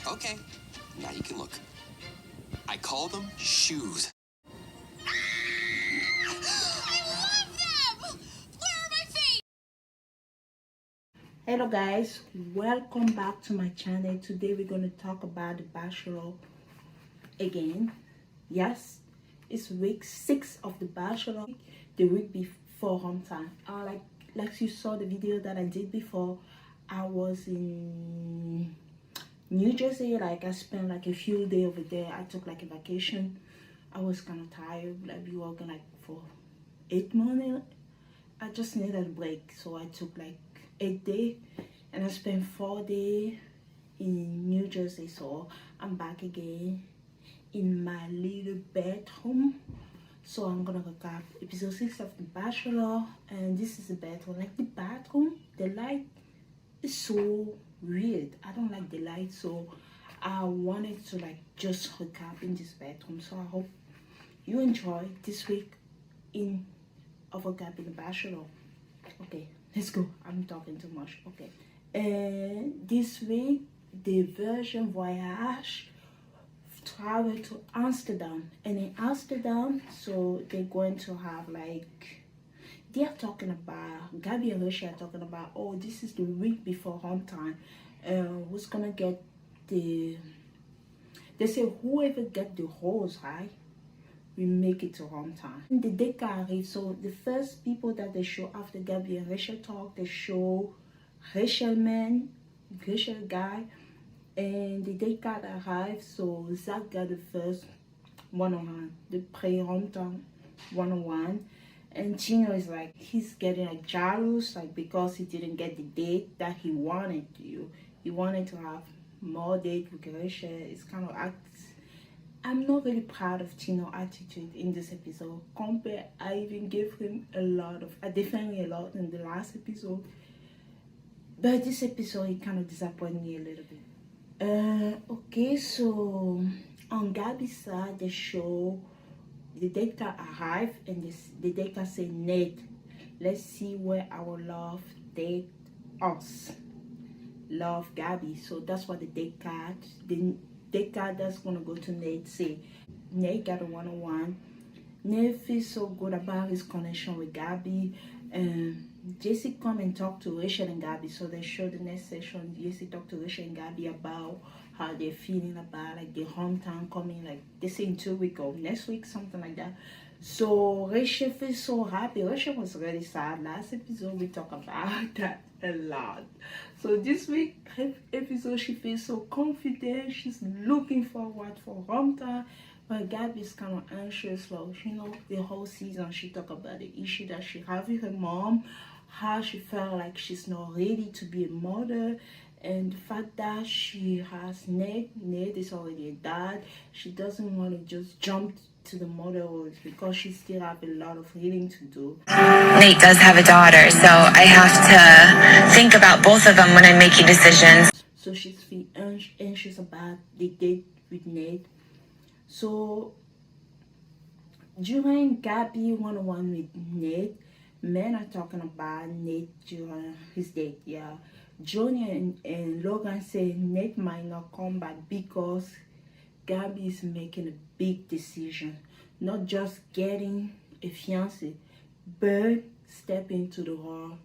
Okay, now you can look. I call them shoes. I love them! Where are my feet? Hello guys, welcome back to my channel. Today we're going to talk about The Bachelor again. Yes, it's week 6 of The Bachelor, the week before hometown. Like you saw the video that I did before, I was in New Jersey. Like I spent like a few days over there. I took like a vacation. I was kind of tired, like we working like for 8 months. I just needed a break, so I took like 8 days and I spent 4 days in New Jersey. So I'm back again in my little bedroom. So I'm gonna recap episode 6 of The Bachelor, and this is the bedroom. Like the bathroom, the light is so weird. I don't like the light, so I wanted to like just recap in this bedroom. So I hope you enjoy this week in of recap in The Bachelor. Okay, let's go. I'm talking too much. Okay, and this week the Virgin Voyage travel to Amsterdam, and in Amsterdam, so they're going to have like, they are talking about, Gabby and Rachel are talking about, oh, this is the week before hometown. Who's gonna get the, they say whoever get the horse, right, we make it to hometown. The day arrive, so the first people that they show after Gabby and Rachel talk, they show Rachel man, Rachel guy, and the day card arrived. So Zach got the first one-on-one, the pre-hometown one-on-one, and Chino is like, he's getting like jealous, like because he didn't get the date that he wanted to. He wanted to have more date with Rachel. It's kind of I'm not really proud of Chino's attitude in this episode. I even gave him a lot of, definitely a lot in the last episode. But this episode, it kind of disappointed me a little bit. Okay, so on Gabby's side, they show the date card arrive, and the date card say, Nate, let's see where our love take us. Love Gabby. So that's what the date card that's gonna go to Nate say. Nate got a one-on-one. Nate feels so good about his connection with Gabby. Jesse come and talk to Rachel and Gabby. So they show the next session. Jesse talk to Rachel and Gabby about how they're feeling about like the hometown coming, like they say in 2 weeks or next week, something like that. So Rachel feels so happy. Rachel was really sad. Last episode we talk about that a lot. So this week episode she feels so confident. She's looking forward for hometown. But Gabby's kind of anxious. Like, you know, the whole season she talk about the issue that she have with her mom, how she felt like she's not ready to be a mother, and the fact that she has Nate is already a dad. She doesn't want to just jump to the motherhood because she still have a lot of healing to do. Nate does have a daughter, so I have to think about both of them when I'm making decisions. So she's feeling anxious about the date with Nate. So during Gabby one-on-one with Nate, men are talking about Nate during his date. Yeah, Johnny and Logan say Nate might not come back because Gabby is making a big decision, not just getting a fiance, but stepping into the role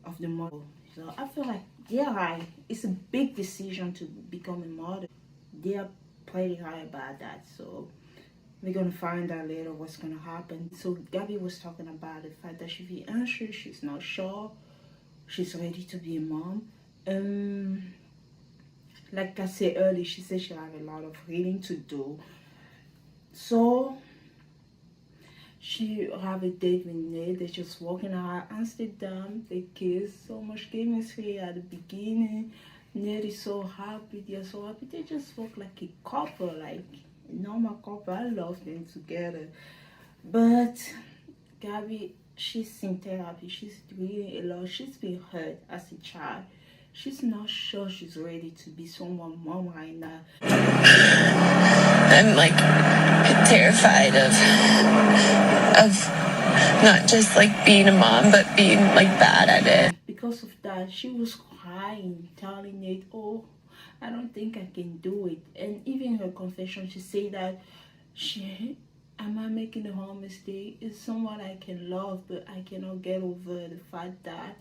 of the mother. So I feel like they're right. It's a big decision to become a mother. They are pretty high about that. So we're gonna find out later what's gonna happen. So Gabby was talking about the fact that she feels anxious. She's not sure she's ready to be a mom. Like I said earlier, she said she'll have a lot of healing to do. So she have a date with Nate. They're just walking out Amsterdam. They kiss. So much chemistry at the beginning. Nate is so happy. They're so happy. They just walk like a couple, like a normal couple. I love them together. But Gabby, she's in therapy. She's doing a lot. She's been hurt as a child. She's not sure she's ready to be someone's mom right now. I'm like terrified of not just like being a mom, but being like bad at it. Because of that, she was crying, telling Nate, oh, I don't think I can do it. And even her confession, she said that am I making a whole mistake? It's someone I can love, but I cannot get over the fact that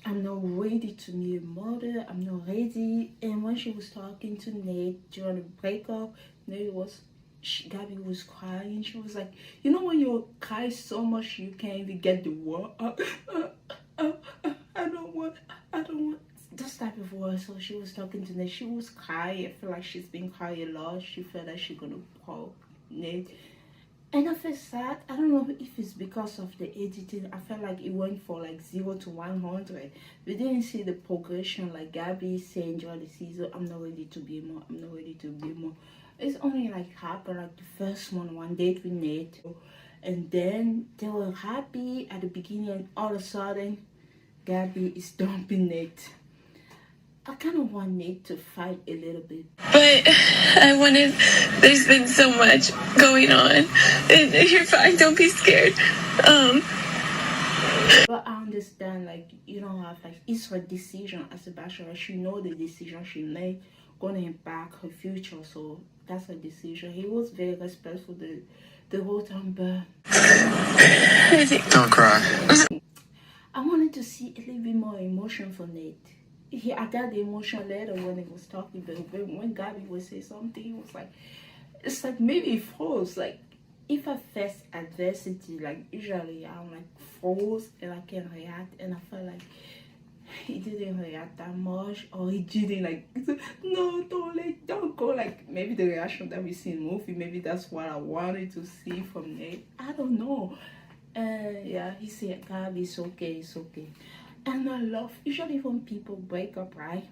I'm not ready to be a mother. I'm not ready. And when she was talking to Nate during the breakup, Gabby was crying. She was like, you know when you cry so much you can't even get the word. I don't want this type of word. So she was talking to Nate. She was crying. I feel like she's been crying a lot. She felt like she's gonna call Nate. And I feel sad. I don't know if it's because of the editing. I felt like it went for like 0 to 100. We didn't see the progression like Gabby saying during the season, I'm not ready to be more. I'm not ready to be more. It's only like happened like the first one date with Nate. And then they were happy at the beginning, and all of a sudden, Gabby is dumping Nate. I kind of want Nate to fight a little bit. But I wanted, there's been so much going on. And you're fine, don't be scared. But I understand, like, you don't have, like, it's her decision as a bachelor. She know the decision she made gonna impact her future, so that's her decision. He was very respectful the whole time, but Don't cry. I wanted to see a little bit more emotion from Nate. I got the emotion later when he was talking, but when Gabby would say something, it was like, it's like maybe it froze. Like, if I face adversity, like usually I'm like froze and I can react, and I felt like he didn't react that much, or he didn't like, no, don't go, like maybe the reaction that we see in the movie, maybe that's what I wanted to see from Nate. I don't know. Yeah, he said, Gabby, it's okay, it's okay. And I love, usually when people break up, right?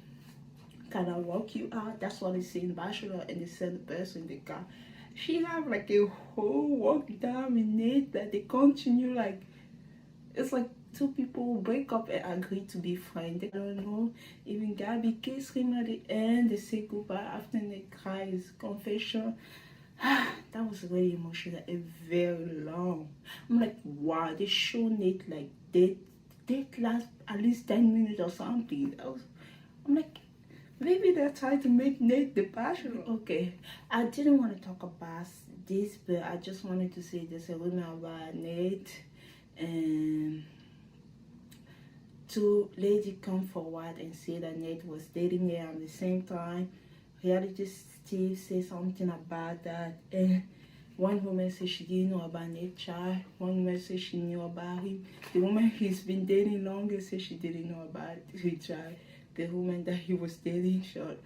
Can I walk you out? That's what they say in Bachelor, and they send the person in the car. She have like a whole walk down in it that they continue, like, it's like two people break up and agree to be friends. I don't know. Even Gabby kissed him at the end. They say goodbye after they cry his confession. That was really emotional and very long. I'm like, wow, they show Nate like they last at least 10 minutes or something. I'm like, maybe they're trying to make Nate the bachelor. Okay, I didn't want to talk about this, but I just wanted to say there's a rumor about Nate, and two ladies come forward and say that Nate was dating her at the same time. Reality Steve said something about that, and one woman said she didn't know about Nate's child. One woman said she knew about him. The woman he's been dating longer said she didn't know about his child. The woman that he was dating short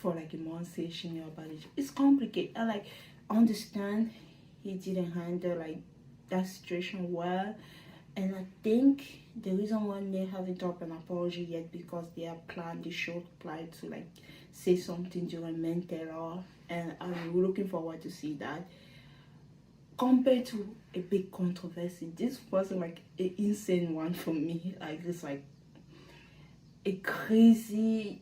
for like a month said she knew about it. It's complicated. I like understand he didn't handle like that situation well, and I think the reason why they haven't dropped an apology yet because they have planned the show plan to like say something during mental health, and I'm looking forward to see that. Compared to a big controversy, this wasn't like an insane one for me. Like it's like a crazy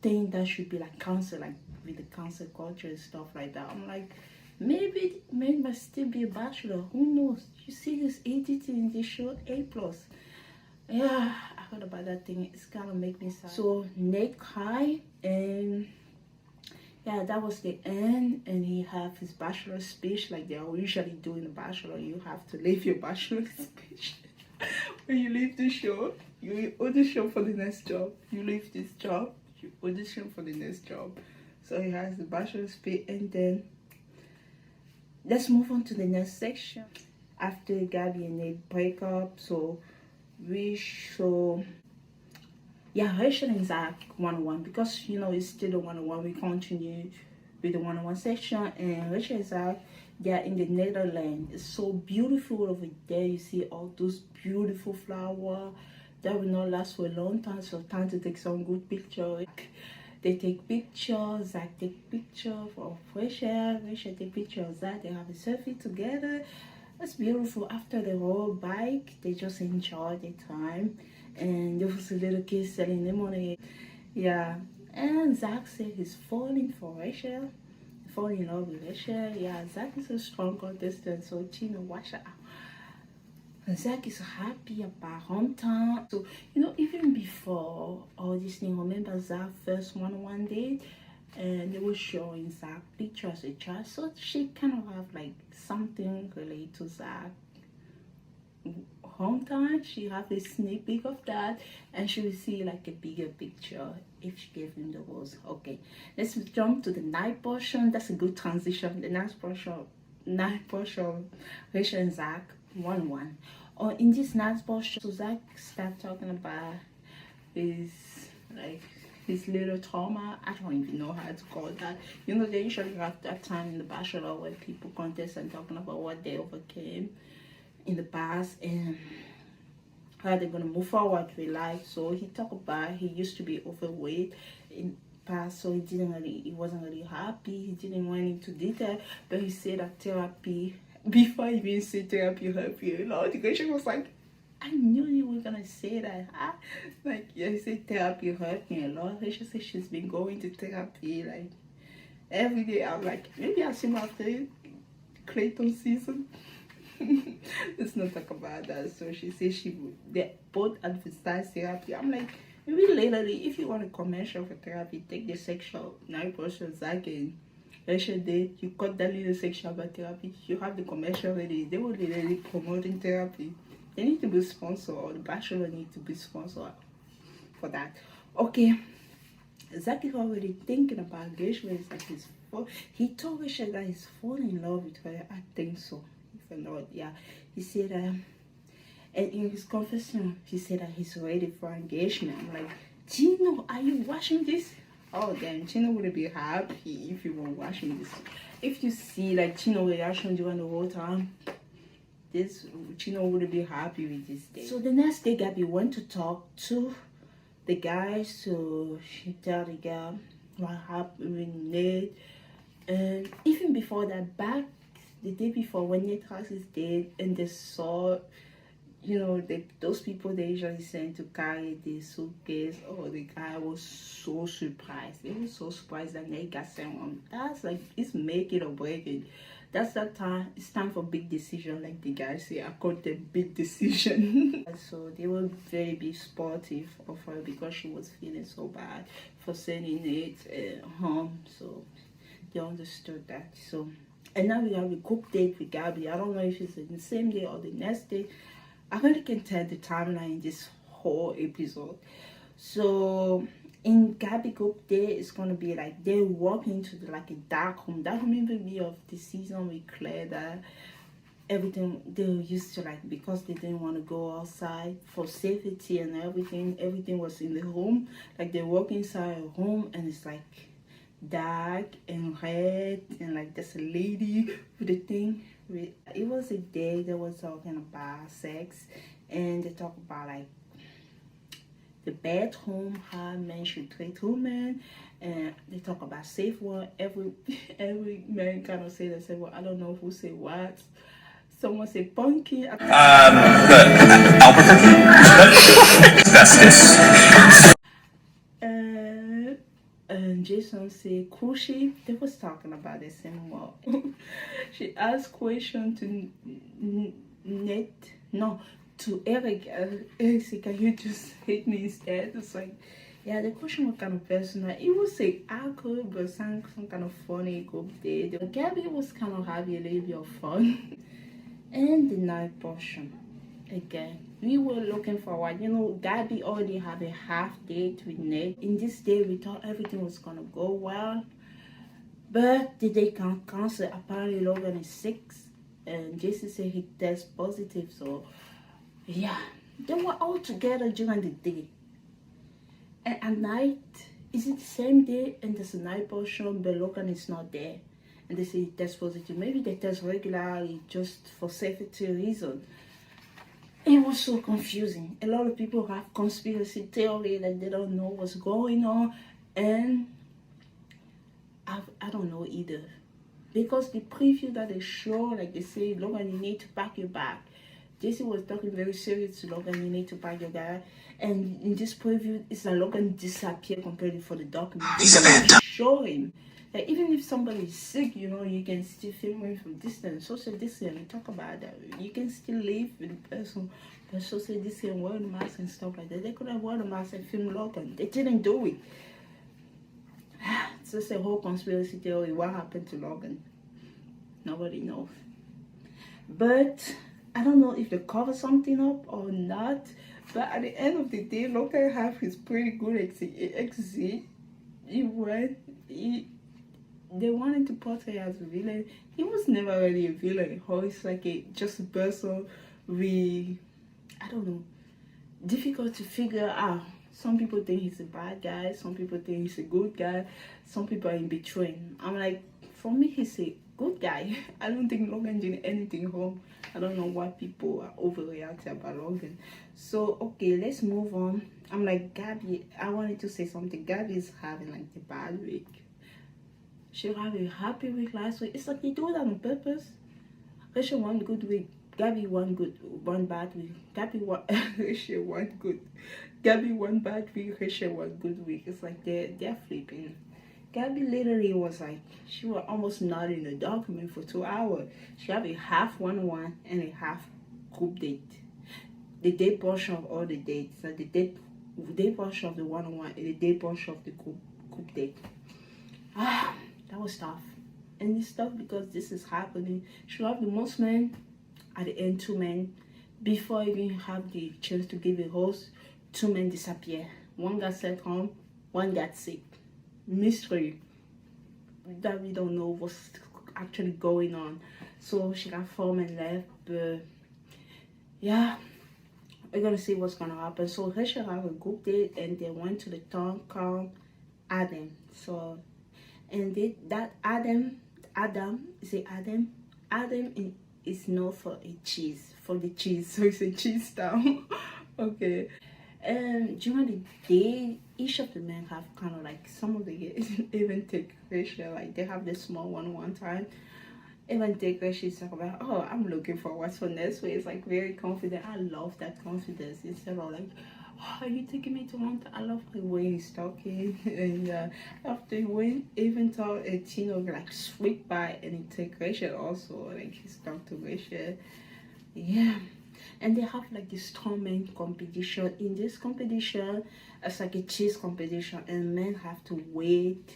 thing that should be like cancel, like with the cancel culture and stuff like that. I'm like, maybe might still be a bachelor. Who knows? You see this editing in this show, A+. Yeah, I heard about that thing. It's gonna make me sad. So Nate cried, and yeah, that was the end. And he have his bachelor speech like they are usually doing a bachelor. You have to leave your bachelor speech when you leave the show. You audition for the next job. You leave this job, you audition for the next job. So he has the bachelor speech, and then let's move on to the next section. After Gabby and Nate break up, so yeah, Rachel and Zach 101, because you know it's still the 101. We continue with the 101 section, and Rachel and Zach, they're in the Netherlands. It's so beautiful over there. You see all those beautiful flowers that will not last for a long time, so time to take some good pictures. They take pictures, Zach take pictures of Rachel take pictures of Zach. They have a selfie together. That's beautiful. After the whole bike, they just enjoy the time. And there was a little kid selling lemonade. Yeah. And Zach said he's falling for Rachel. Falling in love with Rachel. Yeah, Zach is a strong contestant, so Chino, watch out. Zach is happy about hometown. So, even before all this thing, remember Zach first one day, and they were showing Zach pictures of child. So she kind of have like something related to Zach hometown. She have a sneak peek of that, and she will see like a bigger picture if she gave him the rose. Okay, let's jump to the night portion. That's a good transition. The night portion, Rachel and Zach 1-1. Or in this night portion, so Zach start talking about his little trauma. I don't even know how to call that. They usually have that time in the Bachelor where people contest and talking about what they overcame in the past and how they're gonna move forward with life. So he talked about he used to be overweight in past, so he wasn't really happy. He didn't want into detail, but he said that therapy, before he even said therapy helped you a lot, the question was like, I knew you were gonna say that. Like, yeah, he said therapy helped me a lot. She said she's been going to therapy like every day. I'm like, maybe I'll see him after Clayton season. Let's not talk about that. So she says they both advertise therapy. I'm like, maybe later, if you want a commercial for therapy, take the sexual 9% Zach and Rachel date. You cut that little section about therapy. You have the commercial ready. They will be really promoting therapy. They need to be sponsored, or the Bachelor need to be sponsored for that. Okay, Zach is already thinking about engagement. It's like he told Rachel that he's falling in love with her. I think so. If I'm not, yeah. He said, and in his confession, he said that he's ready for engagement. I'm like, Gino, are you watching this? Oh, damn, Gino would be happy if you were watching this. If you see like Gino reaction during the whole time, Gino would be happy with this day. So the next day, Gabby went to talk to the guys. So she told the guy what happened with Nate. And even before that, back the day before, when Nate has his date and they saw, those people they usually send to carry the suitcase. Oh, the guy was so surprised. He was so surprised that Nate got sent on. That's like, it's make it or break it. That's that time. It's time for big decision, like the guys say. I called them big decision. So they were very big sportive of her because she was feeling so bad for sending it home. So they understood that. So, and now we have a group date with Gabby. I don't know if it's in the same day or the next day. I really can tell the timeline in this whole episode. So in Gabby group day, it's gonna be like they walk into like a dark room. That reminded me of the season with Claire, that everything they were used to, like, because they didn't want to go outside for safety and everything was in the room. Like they walk inside a room and it's like dark and red, and like there's a lady with a thing. It was a day they were talking about sex, and they talk about like the bedroom, how men should treat women, and they talk about safe word. Every man kind of say the same word. I don't know who say what. Someone say punky. Albuquerque. Festus. And Jason said cushy. They was talking about the same word. She asked question to Nate. No, to Eric. Eric said, can you just hit me instead? It's like, yeah, the question was kind of personal. It was like awkward, but some kind of funny group day. Gabby was kind of having a little bit of fun. And the night portion. Again, we were looking forward. Gabby already had a half date with Nate. In this day, we thought everything was gonna go well. But the day can cancel. Apparently, Logan is sick. And Jason said he tested positive. So, yeah, they were all together during the day. And at night, is it the same day? And there's a night portion, but Logan is not there. And they say he tests positive. Maybe they test regularly just for safety reasons. It was so confusing. A lot of people have conspiracy theory that they don't know what's going on. And I don't know either. Because the preview that they show, like they say, Logan, you need to pack your bag. Jesse was talking very serious to Logan, you need to pack your bag. And in this preview, it's like Logan disappeared completely for the document. Show him. Like, even if somebody is sick, you know, you can still film it from distance, social distance, and talk about that. You can still live with the person, but social distance, wear the mask and stuff like that. They could have worn the mask and film Logan. They didn't do it. It's just a whole conspiracy theory. What happened to Logan? Nobody knows. But I don't know if they cover something up or not. But at the end of the day, Logan have his pretty good exit. They wanted to portray as a villain. He was never really a villain. He's like just a person I don't know, difficult to figure out. Some people think he's a bad guy. Some people think he's a good guy. Some people are in between. I'm like, for me, he's a good guy. I don't think Logan did anything wrong. I don't know why people are overreacting about Logan. So, okay, let's move on. I'm like, Gabby, I wanted to say something. Gabby is having like the bad week. She'll have a happy week last week. It's like they do it on purpose. Rachel one good week. Gabby one bad week. Rachel one good. Gabby one bad week. Rachel one good week. It's like they're flipping. Gabby literally was like, she was almost not in the document for 2 hours. She have a half one-on-one and a half group date. The day portion of all the dates. So the day portion of the one-on-one and the day portion of the group date. That was tough. And it's tough because this is happening. She have the most men, at the end 2 men. Before even have the chance to give a host, 2 men disappear. One got sent home, one got sick. Mystery that we don't know what's actually going on. So she got 4 men left, but yeah, we're gonna see what's gonna happen. So her should have a good date, and they went to the town called Adam. So and that Adam is known for the cheese, so it's a cheese town. Okay. And during the day, each of the men have kind of like, some of the even take Rachel, like they have this small one time. Even take Rachel talk about, oh, I'm looking for what's for next week. It's like very confident. I love that confidence. Instead of like, oh, are you taking me to one? I love the way he's talking. And after when even told Tino like sweep by and he take Rachel also, like he's talked to Rachel. Yeah. And they have like this strongman competition. In this competition, it's like a cheese competition, and men have to wait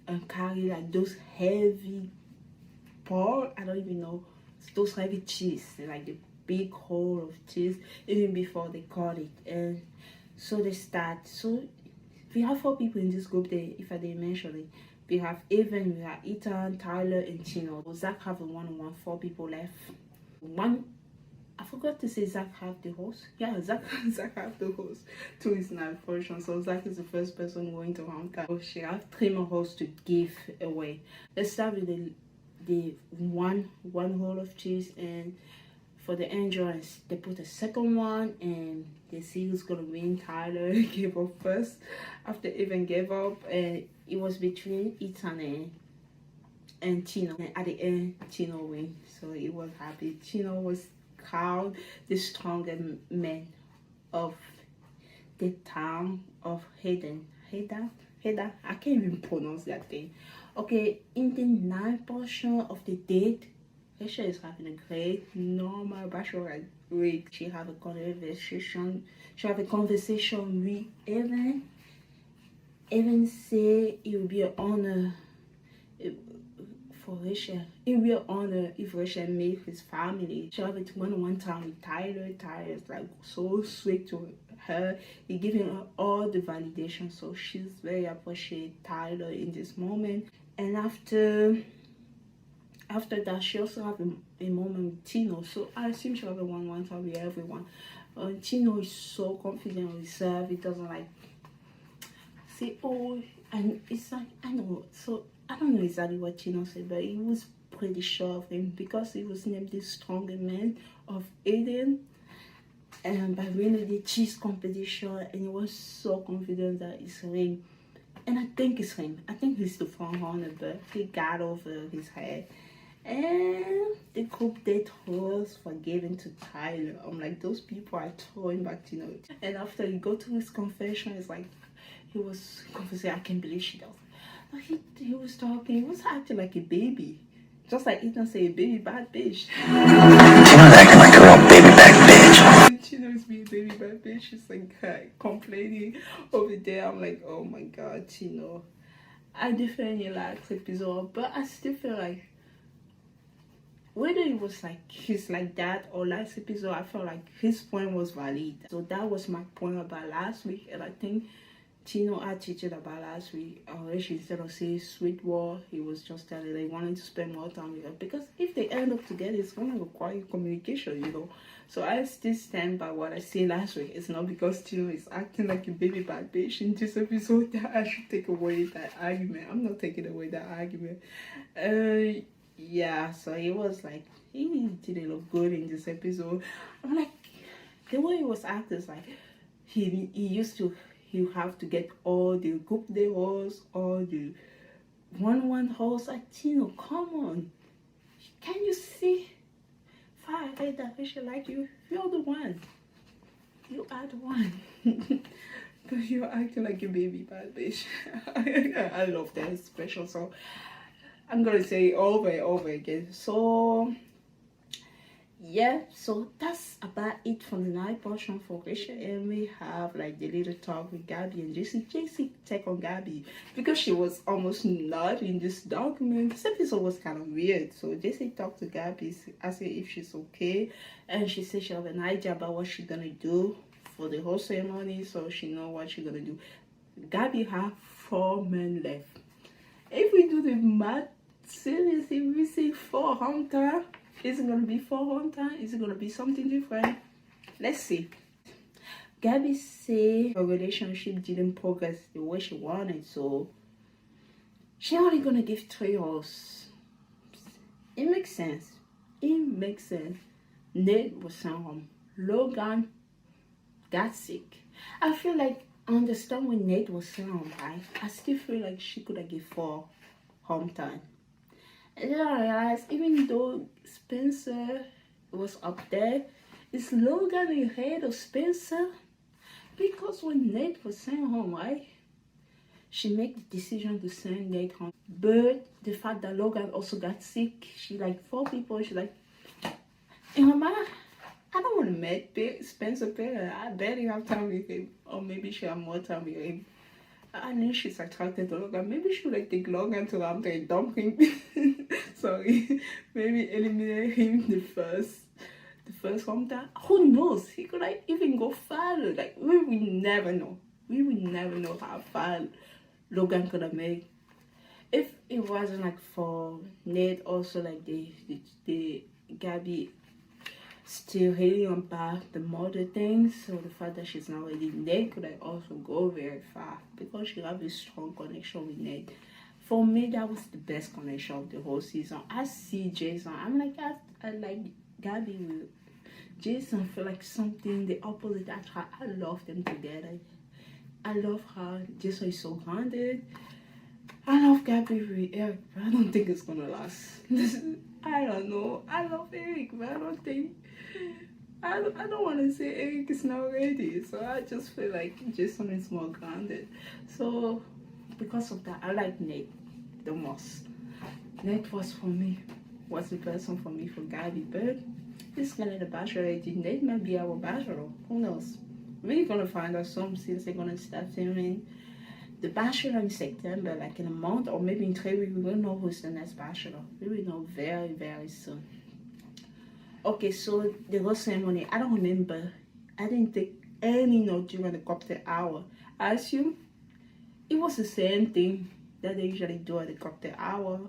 and carry like those heavy ball. I don't even know, those heavy cheese, like the big hole of cheese, even before they cut it. And so they start. So we have 4 people in this group. If I didn't mention it, we have Evan, we have Ethan, Tyler, and Chino. Zach have a one-on-one. 4 people left. I forgot to say Zach have the host. Yeah, Zach have the host. 2 is not portion. So Zach is the first person going to Hong So she have 3 more hosts to give away. Let's start with the one hole of cheese, and for the endurance they put a second one, and they see who's gonna win. Tyler gave up first after Evan gave up, and it was between Ethan and Chino. And at the end, Chino win. So he was happy. Chino was called the strongest man of the town of Heda. I can't even pronounce that thing. Okay, in the 9th portion of the date, Rachel is having a great normal bachelorette week. She have a conversation. With Evan. Evan say it will be an honor for Rachel. It will be an honor if Rachel meet his family. She have a one-on-one time with Tyler. Tyler is like so sweet to her. He giving her all the validation. So she's very appreciate Tyler in this moment. And after that, she also have a moment with Tino. So I assume she have a one-on-one time with everyone. Tino is so confident with herself. He doesn't like say, oh, and it's like, I know. So I don't know exactly what Tino said, but he was pretty sure of him because he was named the strongest man of Eden, and by winning the cheese competition, and he was so confident that it's him. And I think it's him. I think he's the front runner, but he got over his head. And the group date was forgiven to Tyler. I'm like, those people are throwing back to note. And after he go to his confession, it's like he was confessing, I can't believe she does. He was talking, he was acting like a baby. Just like Ethan say, baby bad bitch. Tino's acting like a real baby back bitch. Tino's being baby bad bitch. She's like complaining over there. I'm like, oh my god, Tino. I definitely like the episode, but I still feel like whether it was like he's like that or last episode, I felt like his point was valid. So that was my point about last week, and I think Tino attitude about last week, instead of saying sweet war, he was just telling they wanted to spend more time with her, because if they end up together, it's gonna require communication, you know. So I still stand by what I said last week. It's not because Tino is acting like a baby bad bitch in this episode that I should take away that argument. I'm not taking away that argument. Yeah, so he was like, he didn't look good in this episode. I'm like, the way he was acting is like he used to, he have to get all the group day hosts, all the one hosts. Like, Tino, come on, can you see? If I hate that fish like you, you're the one. You are the one. But you're acting like a baby bad bitch. I love that special. So I'm gonna say over and over again. So yeah, so that's about it from the night portion for Rachel, and we have like the little talk with Gabby and JC take on Gabby because she was almost not in this document. This episode was kind of weird. So JC talked to Gabby, asked her if she's okay, and she said she have an idea about what she's gonna do for the whole ceremony, so she know what she's gonna do. Gabby have 4 men left. If we do the math seriously, we see 4 hunter. Is it gonna be 4 hunter? Is it gonna be something different? Let's see. Gabby say her relationship didn't progress the way she wanted, so she only gonna give 3 hours. It makes sense. It makes sense. Nate was sent home. Logan got sick. I feel like I understand when Nate was sent home, right? I still feel like she could have given 4 home time. And then I realized, even though Spencer was up there, is Logan ahead of Spencer? Because when Nate was sent home, right, she made the decision to send Nate home. But the fact that Logan also got sick, she like 4 people, she like, in her mind, I don't want to meet Spencer better. I barely have time with him. Or maybe she have more time with him. I know she's attracted to Logan. Maybe she would like take Logan to Ramta and dump him. Sorry. Maybe eliminate him the first hometown. Who knows? He could like even go far. Like, we will never know. We will never know how far Logan could have made. If it wasn't like for Nate, also like the Gabby still hating on about the mother thing, so the fact that she's not ready, Nate could like also go very far because she have a strong connection with Nate. For me, that was the best connection of the whole season. I see Jason, I'm like, I like Gabby with Jason, feel like something the opposite. I love them together. I love how Jason is so grounded. I love Gabby with Eric, but I don't think it's gonna last. I don't know. I love Eric, but I don't want to say Eric is not ready. So I just feel like Jason is more grounded. So because of that, I like Nate the most. Nate was the person for me for Gabby, but this kind of the bachelorette. Nate might be our bachelor. Who knows? We're gonna find out soon since they're gonna start filming the Bachelor in September, like in a month or maybe in 3 weeks. We will know who's the next Bachelor. We will know very, very soon. Okay, so the whole ceremony, I don't remember. I didn't take any note during the cocktail hour. I assume it was the same thing that they usually do at the cocktail hour.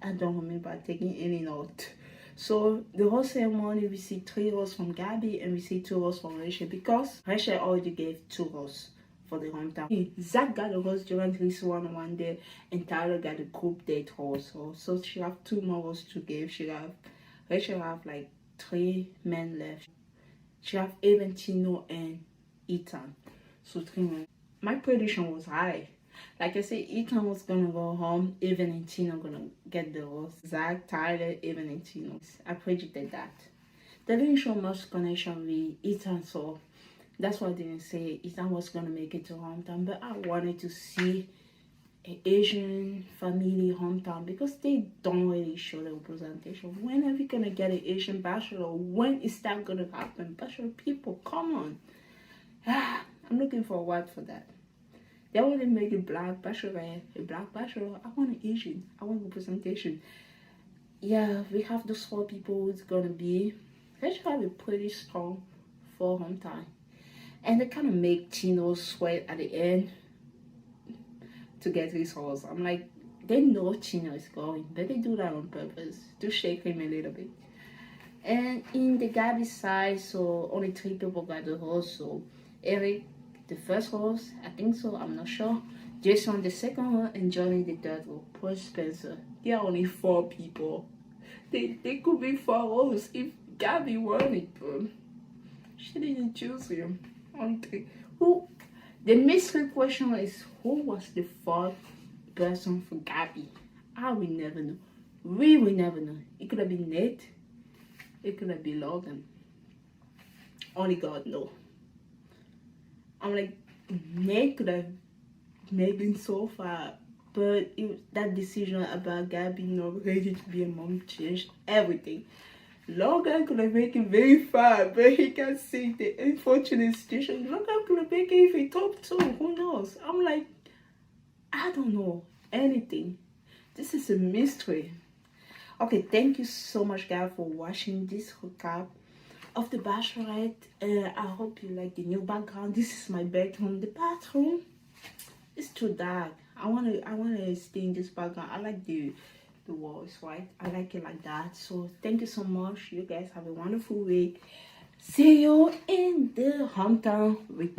I don't remember taking any note. So the whole ceremony, we see 3 roles from Gabby and we see 2 roles from Rachel, because Rachel already gave 2 roles for the hometown. Zach got a rose during his one day, and Tyler got a group date rose. So she have 2 more roles to give. Rachel have like 3 men left. She have even Tino and Ethan. So 3 men. My prediction was high. Like I said, Ethan was gonna go home, Evan and Tino gonna get the rose. Zach, Tyler, Evan and Tino. I predicted that. They didn't show much connection with Ethan, so that's why I didn't say Ethan was gonna make it to hometown. But I wanted to see Asian family hometown because they don't really show the representation. When are we gonna get an Asian bachelor? When is that gonna happen? Bachelor people, come on. I'm looking forward for that. They want to make a black bachelorette, a black bachelor. I want an Asian. I want representation. Yeah, we have those 4 people. It's gonna be. They should have a pretty strong 4 hometown, and they kind of make Chino sweat at the end to get his horse. I'm like, they know Chino is going, but they do that on purpose to shake him a little bit. And in the Gabby side, so only 3 people got the horse. So Eric, the first horse, I think so, I'm not sure. Jason, the second one, and Johnny, the third one. Poor Spencer. There are only 4 people. They could be 4 horses if Gabby wanted, but she didn't choose him. Only 3. Who? The mystery question is, who was the 4th person for Gabby? I will never know. We will never know. It could have been Nate. It could have been Logan. Only God knows. I'm like, Nate could have maybe so far, but that decision about Gabby not ready to be a mom changed everything. Logan could have made it very far, but he can see the unfortunate situation. Logan could have made it if he top 2. Who knows? I'm like, I don't know anything. This is a mystery. Okay, thank you so much, guys, for watching this recap of The Bachelorette. I hope you like the new background. This is my bedroom. The bathroom is too dark. I wanna stay in this background. I like the walls, right? I like it like that. So thank you so much. You guys have a wonderful week. See you in the hometown week.